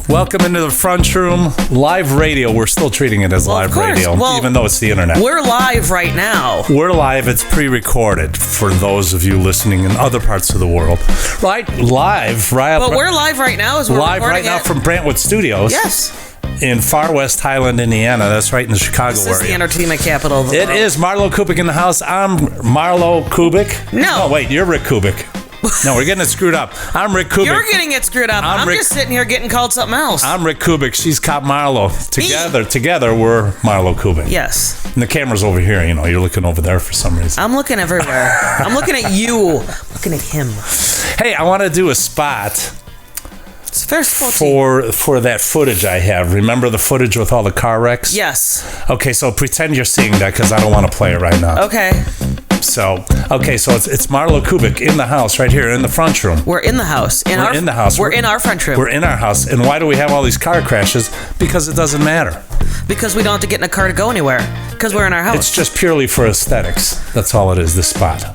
Welcome into the Front Room, live radio. We're still treating it as live radio, even though it's the internet. We're live right now. We're live. It's pre-recorded for those of you listening in other parts of the world. Right? Live. Right. But we're live right now. We're live right now from Brantwood Studios. Yes. In far west Highland, Indiana. That's right in the Chicago area. This is the entertainment capital of the world. It is MarlowKubic in the house. I'm MarlowKubic. No. Oh, wait. You're Rick Kubik. No, we're getting it screwed up. I'm Rick Kubik. You're getting it screwed up. I'm just sitting here getting called something else. I'm Rick Kubik. She's Cop Marlow. Together, we're MarlowKubic. Yes. And the camera's over here. You know, you're looking over there for some reason. I'm looking everywhere. I'm looking at you. I'm looking at him. Hey, I want to do a spot for that footage I have. Remember the footage with all the car wrecks? Yes. Okay, so pretend you're seeing that because I don't want to play it right now. Okay. So it's MarlowKubic in the house right here in the front room. We're in the house. We're in the house. We're in our front room. We're in our house. And why do we have all these car crashes? Because it doesn't matter. Because we don't have to get in a car to go anywhere. Because we're in our house. It's just purely for aesthetics. That's all it is, this spot.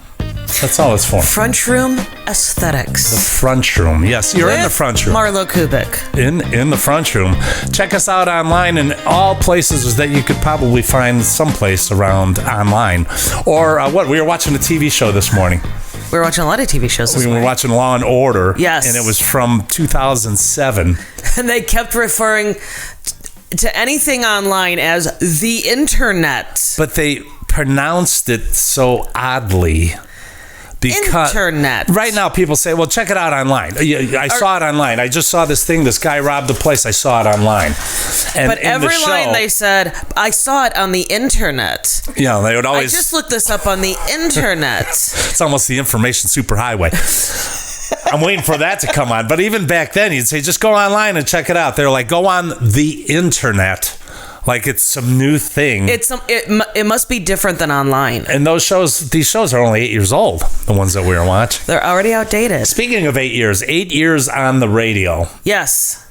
That's all it's for. Front room aesthetics. The front room. Yes, you're in the front room. MarlowKubic. In the front room. Check us out online in all places that you could probably find someplace around online. Or what? We were watching a TV show this morning. We were watching a lot of TV shows this morning. We were watching Law and Order. Yes. And it was from 2007. And they kept referring to anything online as the internet. But they pronounced it so oddly. Because internet. Right now, people say, well, check it out online. I saw it online. I just saw this thing. This guy robbed the place. I saw it online. And but every line they said, I saw it on the internet. Yeah, they would always... I just looked this up on the internet. It's almost the information superhighway. I'm waiting for that to come on. But even back then, you'd say, just go online and check it out. They're like, go on the internet. Like it's some new thing. It must be different than online. And these shows are only 8 years old, the ones that we were watching. They're already outdated. Speaking of 8 years on the radio. Yes.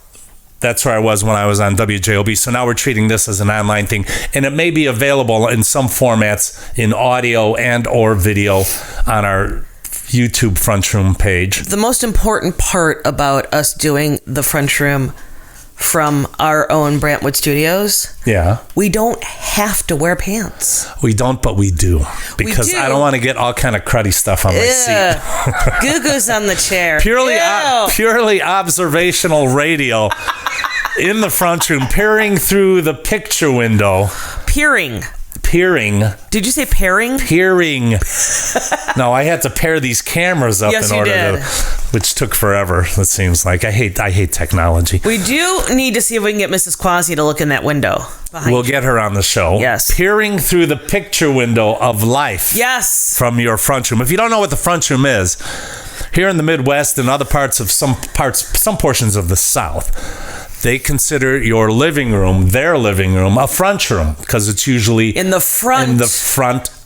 That's where I was when I was on WJOB. So now we're treating this as an online thing. And it may be available in some formats in audio and or video on our YouTube Front Room page. The most important part about us doing the Front Room from our own Brantwood Studios. Yeah. We don't have to wear pants. We don't, but we do. Because I don't want to get all kind of cruddy stuff on my seat. Goo-goo's on the chair. Purely observational radio in the front room, peering through the picture window. Peering. Did you say pairing? Peering. No, I had to pair these cameras up which took forever, it seems like. I hate technology. We do need to see if we can get Mrs. Quasi to look in that window. We'll get her on the show. Yes. Peering through the picture window of life. Yes. From your front room. If you don't know what the front room is, here in the Midwest and other parts of some portions of the South, they consider your their living room, a front room because it's usually in the front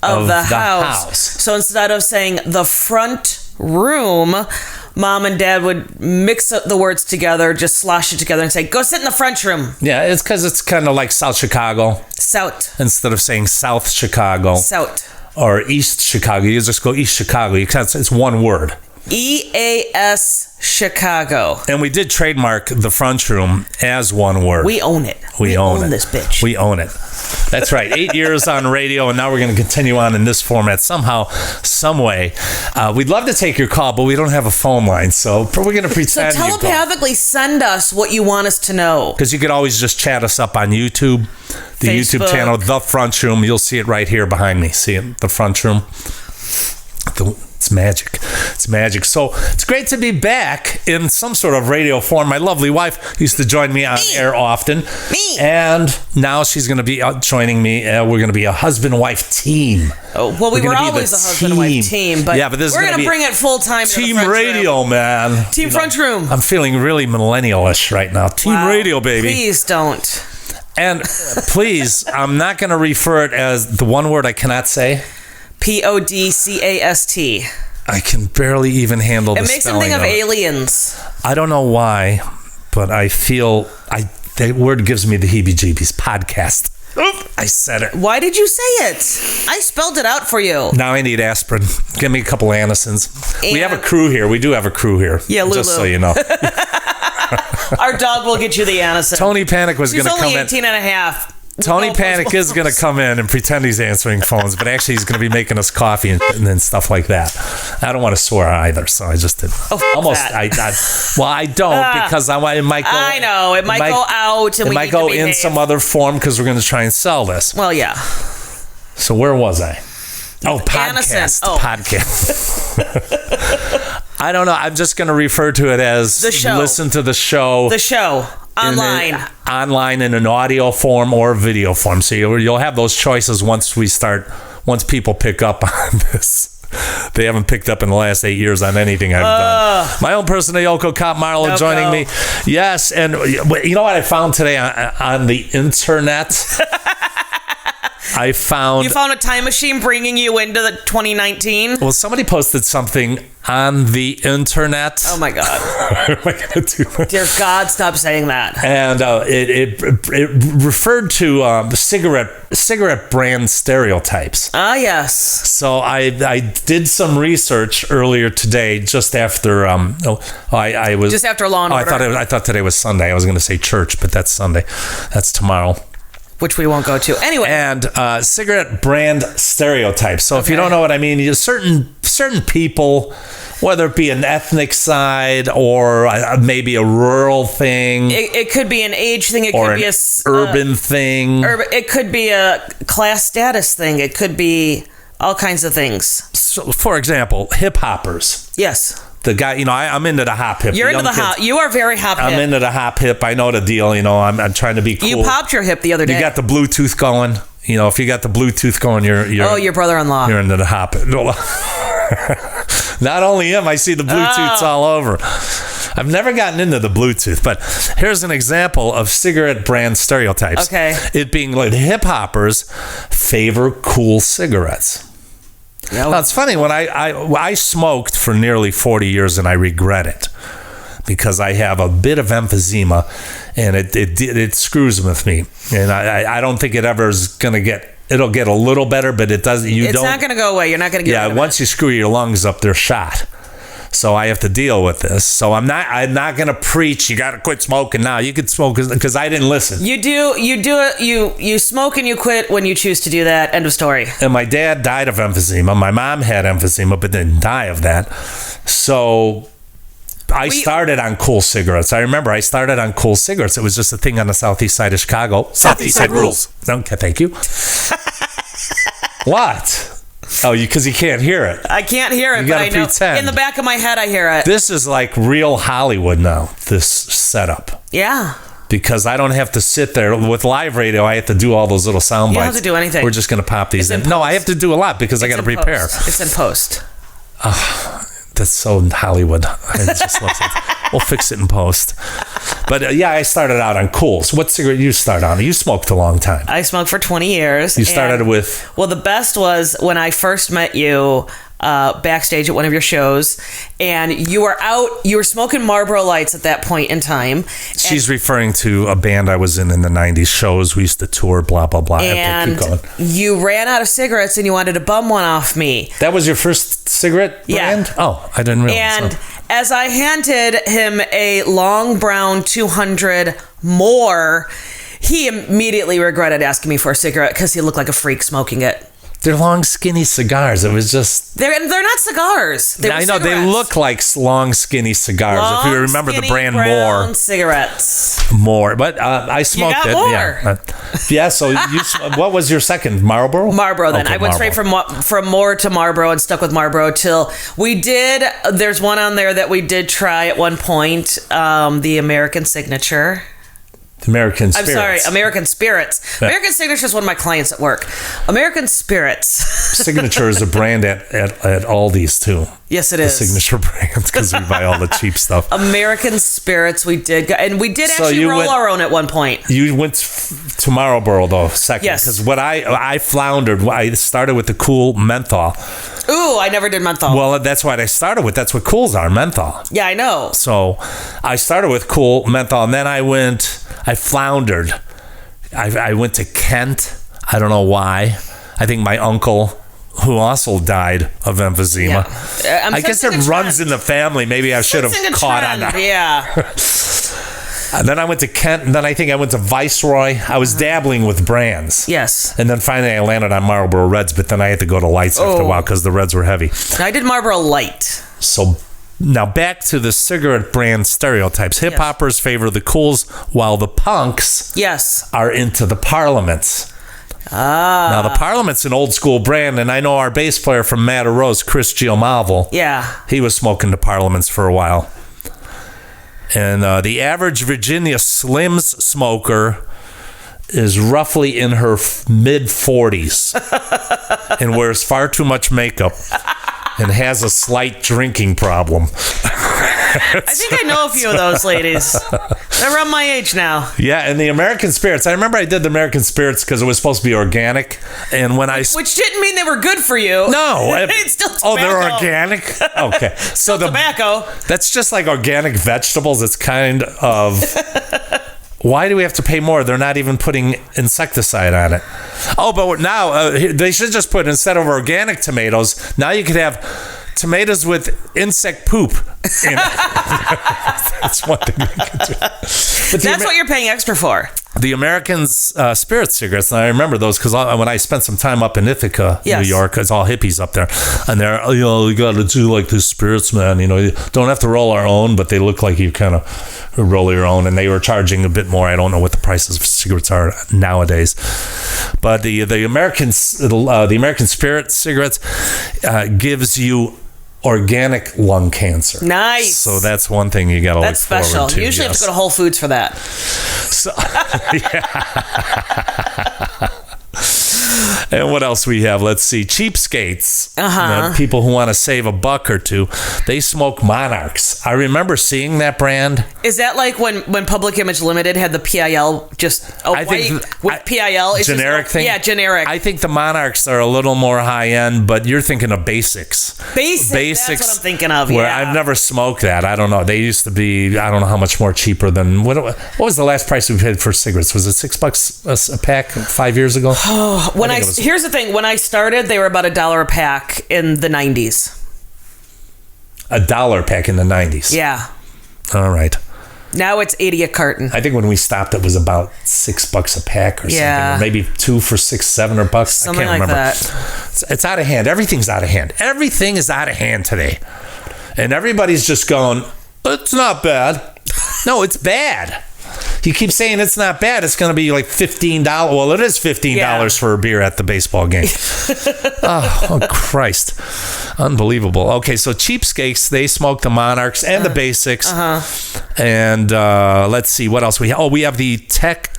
of the house. So instead of saying the front room, Mom and Dad would mix up the words together, just slosh it together and say, go sit in the front room. Yeah, it's because it's kind of like South Chicago. South. Instead of saying South Chicago. South. Or East Chicago. You just go East Chicago. It's one word. EAS Chicago. And we did trademark the front room as one word. We own it. We own this bitch. We own it. That's right. 8 years on radio, and now we're going to continue on in this format somehow, some way. We'd love to take your call, but we don't have a phone line, so we're going to pretend. So telepathically send us what you want us to know. Because you could always just chat us up on YouTube, the Facebook. YouTube channel, The Front Room. You'll see it right here behind me. See it? The Front Room. It's magic. So it's great to be back in some sort of radio form. My lovely wife used to join me on air often. And now she's going to be joining me. We're going to be a husband-wife team. Oh, well, we were always a husband-wife team, but this we're going to bring it full-time Team radio, man. Team Front Room. I'm feeling really millennial-ish right now. Team radio, baby. Please don't. And please, I'm not going to refer it as the one word I cannot say. PODCAST. I can barely even handle the spelling. It makes me think of aliens. I don't know why, but I feel that word gives me the heebie-jeebies. Podcast. I said it. Why did you say it? I spelled it out for you. Now I need aspirin. Give me a couple Anisons. We have a crew here. We do have a crew here. Yeah, Lulu. Just so you know. Our dog will get you the Anacin. Tony Panic was going to come in. She's only 18 and a half. Tony Panic is going to come in and pretend he's answering phones, but actually he's going to be making us coffee and then stuff like that. I don't want to swear either, so I just did. Almost. I don't because it might go. I know it might go out, and it might go in some other form because we're going to try and sell this. Well, yeah. So where was I? Oh, podcast. Podcast. I don't know. I'm just going to refer to it as the show. Listen to the show. The show. Online in an audio form or video form. So you'll have those choices once people pick up on this. They haven't picked up in the last 8 years on anything I've done. My own personal Yoko Cop Marlow joining me. Yes, and you know what I found today on the internet? You found a time machine bringing you into the 2019. Well, somebody posted something on the internet. Oh my God! What am I going to do? Dear God, stop saying that. And it referred to cigarette brand stereotypes. Ah, yes. So I did some research earlier today, just after I was just after Law and Order. I thought today was Sunday. I was going to say church, but that's Sunday. That's tomorrow. Which we won't go to. Anyway. And cigarette brand stereotypes. So if you don't know what I mean, certain people, whether it be an ethnic side or maybe a rural thing. It could be an age thing. It could be a urban thing. It could be a class status thing. It could be all kinds of things. So, for example, hip hoppers. Yes. The guy, I'm into the hop hip. You're into the hop. You are very hop hip. I'm into the hop hip. I know the deal. I'm trying to be cool. You popped your hip the other day. You got the Bluetooth going. If you got the Bluetooth going, you're your brother-in-law. You're into the hop hip. Not only him, I see the Bluetooths all over. I've never gotten into the Bluetooth, but here's an example of cigarette brand stereotypes. Okay. It being like hip hoppers favor cool cigarettes. Now, it's funny, when I smoked for nearly 40 years and I regret it because I have a bit of emphysema and it screws with me. And I don't think it ever is going to it'll get a little better, but it doesn't. It's not going to go away. You're not going to get rid of once you screw your lungs up, they're shot. So I have to deal with this. So I'm not going to preach. You got to quit smoking now. You can smoke because I didn't listen. You do it. You smoke and you quit when you choose to do that. End of story. And my dad died of emphysema. My mom had emphysema, but didn't die of that. So I started on cool cigarettes. I remember I started on cool cigarettes. It was just a thing on the southeast side of Chicago. Southeast side rules. Okay, thank you. What? Oh, because you can't hear it. I can't hear it, but I know. Pretend. In the back of my head, I hear it. This is like real Hollywood now, this setup. Yeah. Because I don't have to sit there. With live radio, I have to do all those little sound bites. You don't have to do anything. We're just going to pop these in. No, I have to do a lot because I got to prepare. It's in post. That's so Hollywood. I just love it. We'll fix it in post. But I started out on cools. What cigarette you start on? You smoked a long time. I smoked for 20 years. You started with? Well, the best was when I first met you backstage at one of your shows, and you were smoking Marlboro Lights at that point in time. She's referring to a band I was in the 90s shows. We used to tour, blah, blah, blah. And you ran out of cigarettes and you wanted to bum one off me. That was your first cigarette brand? Oh, I didn't realize. And as I handed him a long brown 200 more, he immediately regretted asking me for a cigarette because he looked like a freak smoking it. They're long, skinny cigars. It was just... They're not cigars. I know. They look like long, skinny cigars. If you remember the brand More. Cigarettes. More. But I smoked it. More. Yeah. So what was your second? Marlboro? Marlboro then. Okay, I went straight from More to Marlboro and stuck with Marlboro till we did... There's one on there that we did try at one point. The American Signature. American Spirits. I'm sorry, American Spirits. Yeah. American Signature is one of my clients at work. American Spirits. Signature is a brand at Aldi's too. Yes, it is. The Signature brands because we buy all the cheap stuff. American Spirits, we did actually roll our own at one point. You went to Marlboro though, second. Yes. Because what I floundered. I started with the cool menthol. Ooh, I never did menthol. Well, that's what I started with. That's what cools are, menthol. Yeah, I know. So I started with cool menthol, and then I floundered. I went to Kent. I don't know why. I think my uncle, who also died of emphysema. Yeah. I guess it runs in the family. Maybe I should have caught on that. Yeah. And then I went to Kent, and then I think I went to Viceroy. I was dabbling with brands. Yes. And then finally I landed on Marlboro Reds, but then I had to go to Lights after a while because the Reds were heavy. I did Marlboro Light. So now back to the cigarette brand stereotypes. Hip hoppers favor the cools, while the punks are into the Parliaments. Now the Parliament's an old school brand, and I know our bass player from Matter Rose, Chris Giamalvo. Yeah. He was smoking the Parliaments for a while. And the average Virginia Slims smoker is roughly in her mid-40s and wears far too much makeup and has a slight drinking problem. I think I know a few of those ladies. They're around my age now. Yeah, and the American Spirits. I remember I did the American Spirits because it was supposed to be organic. And when Which didn't mean they were good for you. No. It's still tobacco. Oh, they're organic? Okay. So tobacco. That's just like organic vegetables. It's kind of... Why do we have to pay more? They're not even putting insecticide on it. Oh, but now they should just put, instead of organic tomatoes, now you could have tomatoes with insect poop in it. That's one thing you can do. But that's what you're paying extra for. The American Spirit cigarettes, and I remember those because when I spent some time up in Ithaca, New York, it's all hippies up there, and they're, you got to do like the spirits, man. You don't have to roll our own, but they look like you kind of roll your own, and they were charging a bit more. I don't know what the prices of cigarettes are nowadays, but the American Spirit cigarettes gives you organic lung cancer. Nice. So that's one thing you got to look forward to. That's special. Usually you have to go to Whole Foods for that. So, And what else we have? Let's see. Cheapskates. People who want to save a buck or two. They smoke Monarchs. I remember seeing that brand. Is that like when Public Image Limited had the PIL, just with PIL? Generic thing? Yeah, generic. I think the Monarchs are a little more high-end, but you're thinking of Basics. Basics, that's what I'm thinking of, where I've never smoked that. I don't know. They used to be, I don't know how much more cheaper than... What was the last price we paid for cigarettes? Was it $6 a pack 5 years ago? Here's the thing. When I started, they were about $1 a pack in the 90s. $1 a pack in the 90s? Yeah. All right. Now it's 80 a carton. I think when we stopped, it was about $6 a pack or something. Or maybe 2 for $6, $7 bucks. Something I can't remember. That. It's out of hand. Everything's out of hand. Everything is out of hand today. And everybody's just going, it's not bad. No, it's bad. You keep saying it's not bad. It's going to be like $15. Well, it is $15 for a beer at the baseball game. oh, Christ. Unbelievable. Okay, so cheapskates, they smoke the Monarchs and the Basics. And let's see, what else we have? Oh, we have the Tech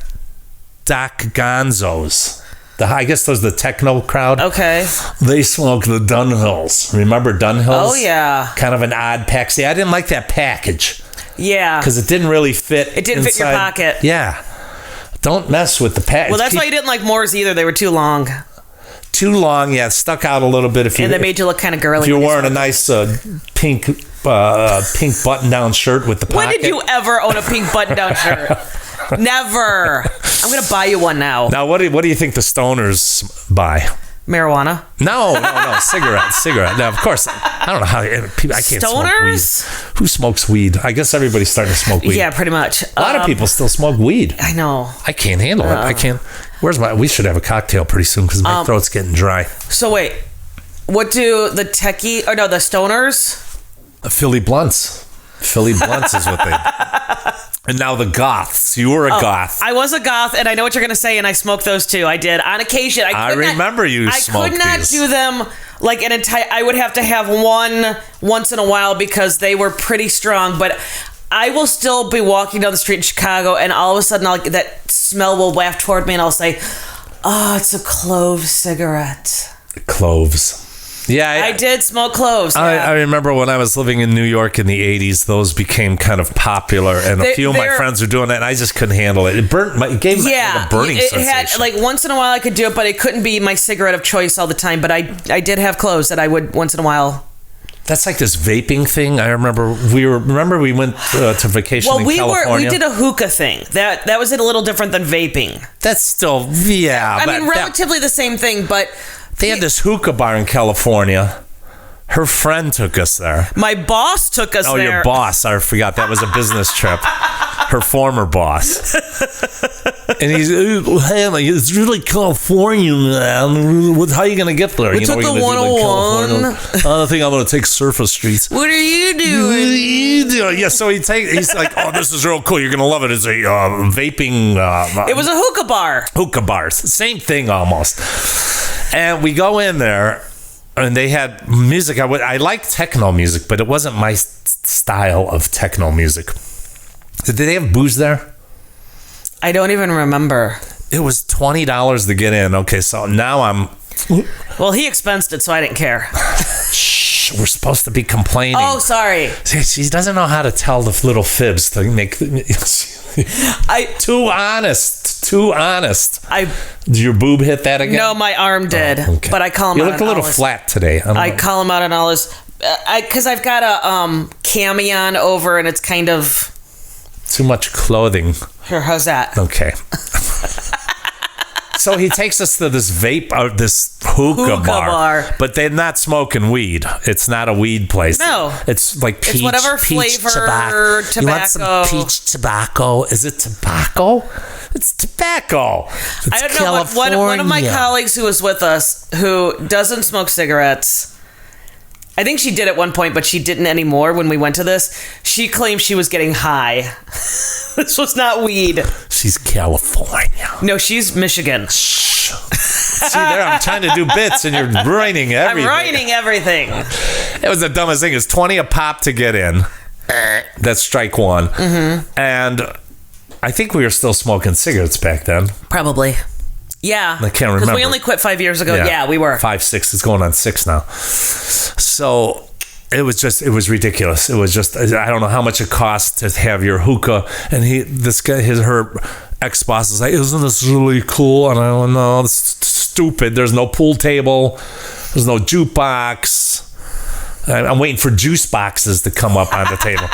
Doc Gonzos. I guess those are the techno crowd. Okay. They smoke the Dunhills. Remember Dunhills? Oh, yeah. Kind of an odd pack. See, I didn't like that package. Yeah. Because it didn't really fit. It didn't fit your pocket. Yeah. Don't mess with the package. Well, that's why you didn't like Moors either. They were too long. Too long, yeah. Stuck out a little bit. And they made you look kind of girly. If you're wearing a nice pink button-down shirt with the pocket. When did you ever own a pink button-down shirt? Never. I'm going to buy you one now. Now, what do you think the stoners buy? Marijuana? No. Cigarette. Now, of course, I don't know how people. I can't smoke weed. Who smokes weed? I guess everybody's starting to smoke weed. Yeah, pretty much. A lot of people still smoke weed. I know. I can't handle it. I can't. We should have a cocktail pretty soon because my throat's getting dry. So wait, what do the stoners? Philly Blunts. Philly Blunts is what they. And now the goths. You were a goth. I was a goth, and I know what you're going to say, and I smoked those too. I did on occasion. I remember you smoked these. I could not do them like an entire. I would have to have one once in a while because they were pretty strong. But I will still be walking down the street in Chicago, and all of a sudden, that smell will waft toward me, and I'll say, "Oh, it's a clove cigarette." Cloves. Yeah, I did smoke cloves. Yeah. I remember when I was living in New York in the 80s, those became kind of popular, and a few of my friends were doing that, and I just couldn't handle it. It gave me a burning sensation. Had, once in a while I could do it, but it couldn't be my cigarette of choice all the time. But I did have cloves that I would once in a while. That's like this vaping thing. I remember we went to vacation in California. We did a hookah thing. That was a little different than vaping. That's still relatively the same thing, but. They had this hookah bar in California. Her friend took us there. My boss took us there. Oh, your boss. I forgot. That was a business trip. her former boss. And he's, hey, like, it's really California, man. How are you going to get there? We took the 101. I think I'm going to take surface streets. What are you doing? What are you doing? Yeah, so he's like, oh, this is real cool. You're going to love it. It's a vaping. It was a hookah bar. Hookah bars. Same thing almost. And we go in there, and they had music. I liked techno music, but it wasn't my style of techno music. Did they have booze there? I don't even remember. It was $20 to get in. Okay, so now I'm... Well, he expensed it, so I didn't care. Shh, we're supposed to be complaining. Oh, sorry. She doesn't know how to tell the little fibs to make... Too honest. Did your boob hit that again? No, my arm did. Oh, okay. But I call him out. You look a little flat today. I call him out on all his... Because I've got a cami on over, and it's kind of... Too much clothing. Here, how's that? Okay. So he takes us to this this hookah bar, but they're not smoking weed. It's not a weed place. No, it's like peach, it's whatever peach flavor tobacco. You want some peach tobacco? Is it tobacco? It's tobacco. It's I don't know. One of my colleagues who was with us, who doesn't smoke cigarettes. I think she did at one point, but she didn't anymore when we went to this. She claimed she was getting high. This was not weed. She's California. No, she's Michigan. Shh. See there, I'm trying to do bits and you're ruining everything. I'm ruining everything. It was the dumbest thing. It's $20 a pop to get in. That's strike one. Mm-hmm. And I think we were still smoking cigarettes back then. Probably. Yeah. I can't remember. Because we only quit 5 years ago. Yeah, we were. 5, 6. It's going on 6 now. So it was ridiculous. It was just, I don't know how much it costs to have your hookah. And her ex-boss is like, isn't this really cool? And I don't know, it's stupid. There's no pool table. There's no jukebox. I'm waiting for juice boxes to come up on the table.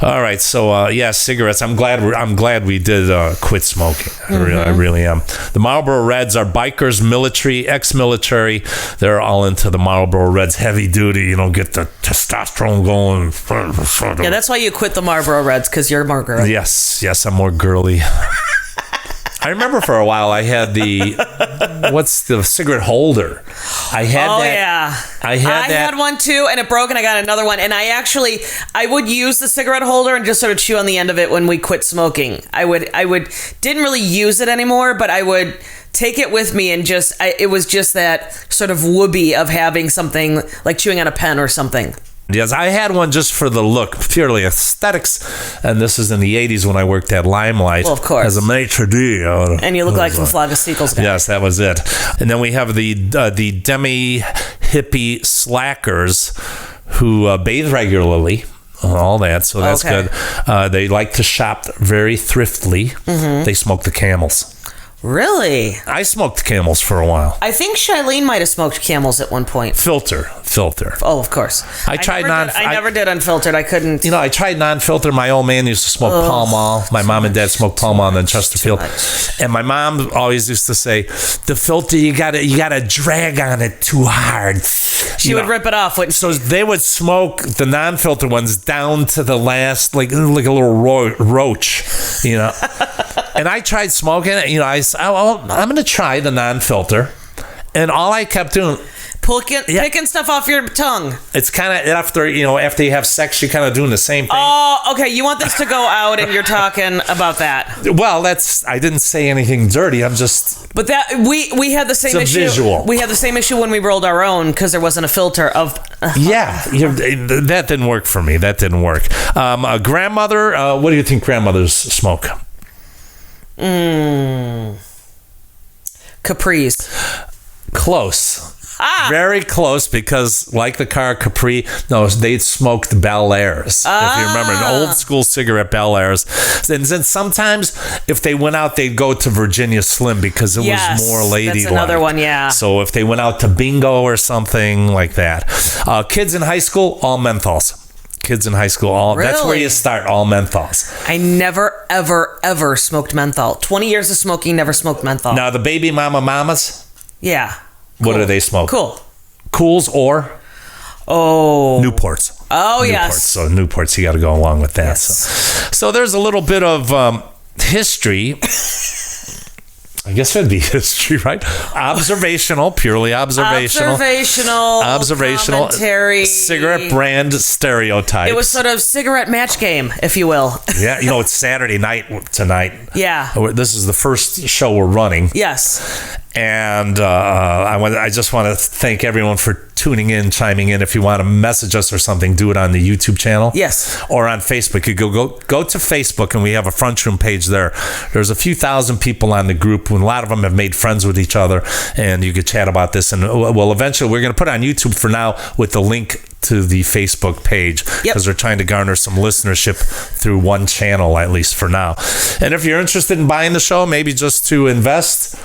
All right, so cigarettes. I'm glad we did quit smoking. I really am. The Marlboro Reds are bikers, military, ex-military. They're all into the Marlboro Reds, heavy duty. You know, get the testosterone going. Yeah, that's why you quit the Marlboro Reds, because you're more girly. Yes, I'm more girly. I remember for a while I had what's the cigarette holder? I had that. Yeah. I had one too, and it broke, and I got another one. And I would use the cigarette holder and just sort of chew on the end of it when we quit smoking. I didn't really use it anymore, but I would take it with me and it was just that sort of whoopee of having something like chewing on a pen or something. Yes, I had one just for the look, purely aesthetics, and this is in the 80s when I worked at Limelight. Well, of course. As a maitre d'. And you look like the Flagga-Seagulls guy. Yes, that was it. And then we have the demi-hippie slackers who bathe regularly. All that, so that's good. They like to shop very thriftily. Mm-hmm. They smoke the Camels. Really? I smoked Camels for a while. I think Shailene might have smoked Camels at one point. Filter. Oh, of course. I never did unfiltered. I couldn't. You know, I tried non-filter. My old man used to smoke Pall Mall. My mom and dad smoked Pall Mall in Chesterfield. And my mom always used to say, the filter, you gotta drag on it too hard. She would rip it off. So they would smoke the non-filter ones down to the last, like a little roach, you know. And I tried smoking it. You know, I said, I'm going to try the non-filter. And all I kept doing... Picking stuff off your tongue. It's kind of after you have sex, you're kind of doing the same thing. Oh, okay. You want this to go out, and you're talking about that. Well, I didn't say anything dirty. I'm just. But that we had the same issue. Visual. We had the same issue when we rolled our own because there wasn't a filter of. That didn't work for me. That didn't work. A grandmother. What do you think grandmothers smoke? Capris. Close. Very close, because like the car Capri, they smoked Bel Airs. If you remember, an old school cigarette Bel Airs. And then sometimes if they went out, they'd go to Virginia Slim because it was more ladylike. That's another one, yeah. So if they went out to Bingo or something like that. Kids in high school, all menthols. Kids in high school, Really? That's where you start, all menthols. I never, ever, ever smoked menthol. 20 years of smoking, never smoked menthol. Now, the baby mamas? Yeah. What do they smoke? Cool. Cools or? Oh. Newports. Oh, Newports. yes. So Newports, you got to go along with that. Yes. So there's a little bit of history. I guess it'd be history, right? Observational, purely observational. Observational. Commentary. Cigarette brand stereotypes. It was sort of cigarette match game, if you will. Yeah, it's Saturday night tonight. Yeah. This is the first show we're running. Yes. And I just want to thank everyone for tuning in, chiming in. If you want to message us or something, do it on the YouTube channel. Yes. Or on Facebook. You go to Facebook, and we have a Front Room page there. There's a few thousand people on the group, and a lot of them have made friends with each other, and you could chat about this. And well, eventually we're going to put it on YouTube for now with the link to the Facebook page, because they're trying to garner some listenership through one channel, at least for now. And if you're interested in buying the show, maybe just to invest,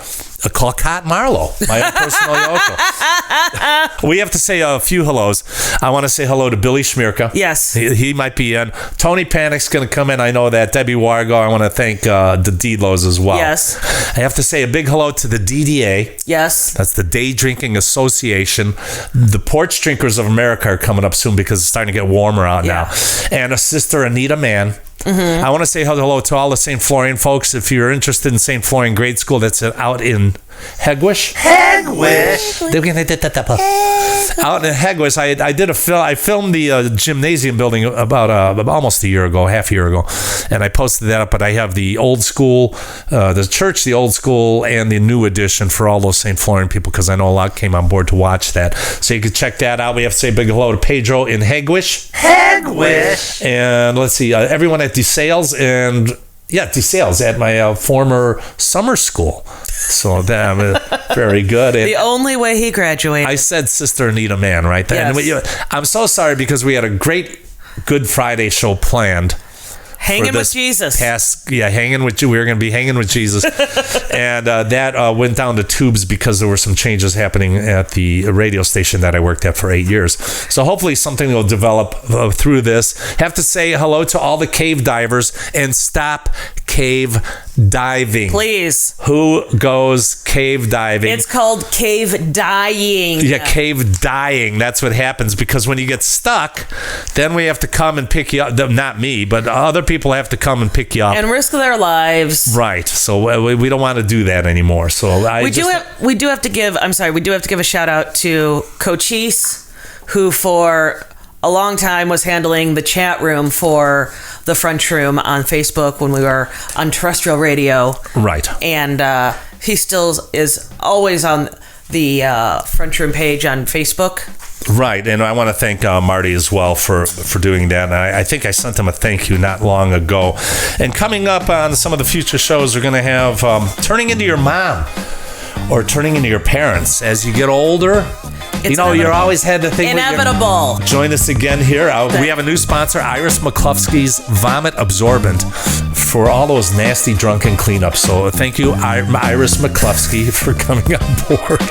call Cot Marlow, my own personal Yoko. We have to say a few hellos. I want to say hello to Billy Schmierka. Yes. He might be in. Tony Panic's going to come in. I know that. Debbie Wargo. I want to thank the Deedlos as well. Yes. I have to say a big hello to the DDA. Yes. That's the Day Drinking Association. The Porch Drinkers of America are coming up soon because it's starting to get warmer out now. And a Sister Anita Mann. Mm-hmm. I want to say hello to all the St. Florian folks. If you're interested in St. Florian Grade School, that's out in Hegwish. Out in Hegwish, I filmed the gymnasium building about almost half a year ago, and I posted that up. But I have the old school, the church, the old school, and the new edition for all those St. Florian people, because I know a lot came on board to watch that. So you can check that out. We have to say a big hello to Pedro in Hegwish. And let's see, everyone at DeSales and DeSales at my former summer school. So that very good. And the only way he graduated. I said Sister Anita Mann right there. Yes. And I'm so sorry, because we had a great Good Friday show planned. Hanging with Jesus. Hanging with you. We were going to be hanging with Jesus. And that went down to tubes because there were some changes happening at the radio station that I worked at for 8 years. So hopefully something will develop through this. Have to say hello to all the cave divers, and stop cave diving. Please. Who goes cave diving? It's called cave dying. Yeah, cave dying. That's what happens, because when you get stuck, then we have to come and pick you up. Not me, but other people have to come and pick you up and risk their lives. Right. So we don't want to do that anymore. So we do have to give a shout out to Cochise, who for a long time was handling the chat room for the Front Room on Facebook when we were on terrestrial radio. Right. And he still is always on the Front Room page on Facebook. Right, and I want to thank Marty as well for doing that. And I think I sent him a thank you not long ago. And coming up on some of the future shows, we're going to have Turning Into Your Mom, or Turning Into Your Parents. As you get older, you're always had to think. Inevitable. Join us again here. We have a new sponsor, Iris McCluskey's Vomit Absorbent, for all those nasty drunken cleanups. So thank you, Iris McCluskey, for coming on board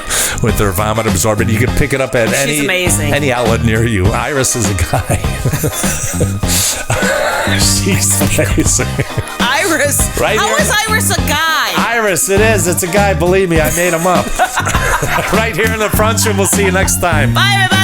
with their Vomit Absorbent. You can pick it up at any outlet near you. Iris is a guy. She's amazing. Iris? Right How here. is Iris a guy? Iris, it is. It's a guy. Believe me, I made him up. Right here in the Front Room. We'll see you next time. Bye, everybody.